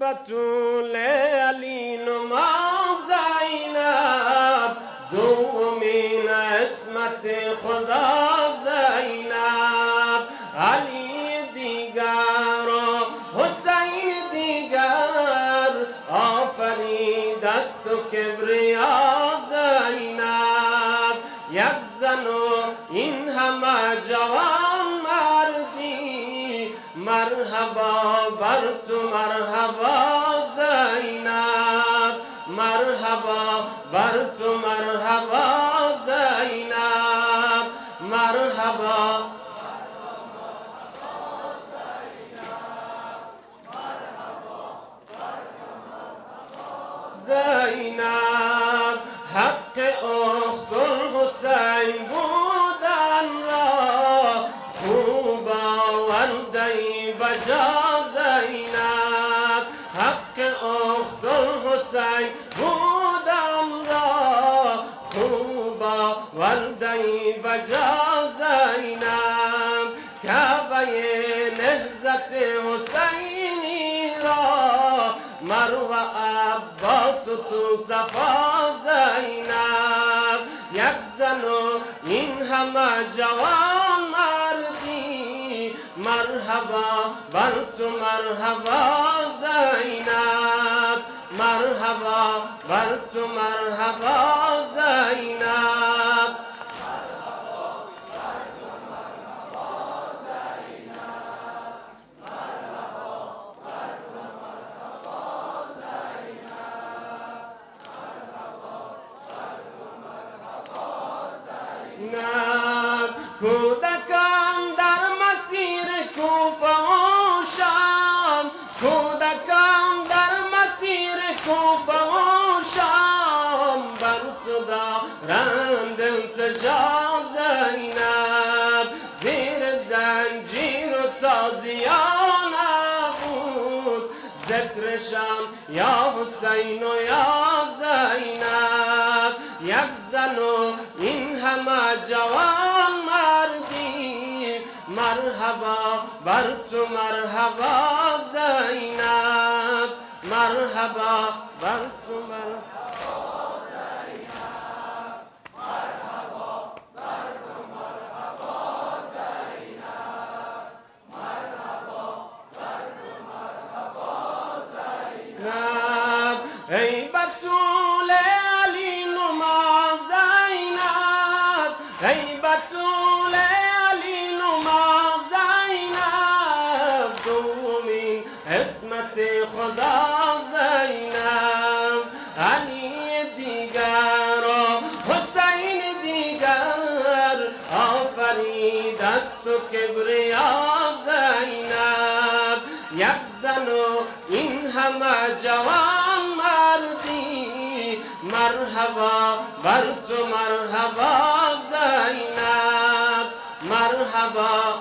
بتول علی نما زینب دومین اسمت خدا زینب علی دیگر و حسین دیگر آفرید است و کبریا زینب یک زن و این همه جوان مردی مرحبا بر تو مرحبا زینب مرحبا بر تو مرحبا زینب مرحبا زینب حق اخت الحسین بودن را خوب آورده بجا زینب حق اخت الحسین بودن را خوب آورده بجا زینب کعبه نهضت حسینی را مروه عباس تو صفا زینب یک زن و این همه جوان مردی مرحبا بر تو مرحبا زینب مرحبا بر تو مرحبا زینب کودکان در مسیر کوفه و شام کودکان در مسیر کوفه و شام بر تو دارند التجا زینب زیر زنجیر و تازیان بود ذکرشان یا حسین و یا زینب یک زن و این همه جوان مردی مرحبا بر تو مرحبا زینب مرحبا بر تو مرحبا زینب مرحبا بر تو مرحبا زینب مرحبا بر تو مرحبا زینب ای بتول علی نما زینب ای بتول علی نما زینب دومین اسمت خدا زینب علی دیگر و حسین دیگر آفرید است و کبریا زینب یک زن و این همه جوان مردی مرحبا بر تو مرحبا زینب مرحبا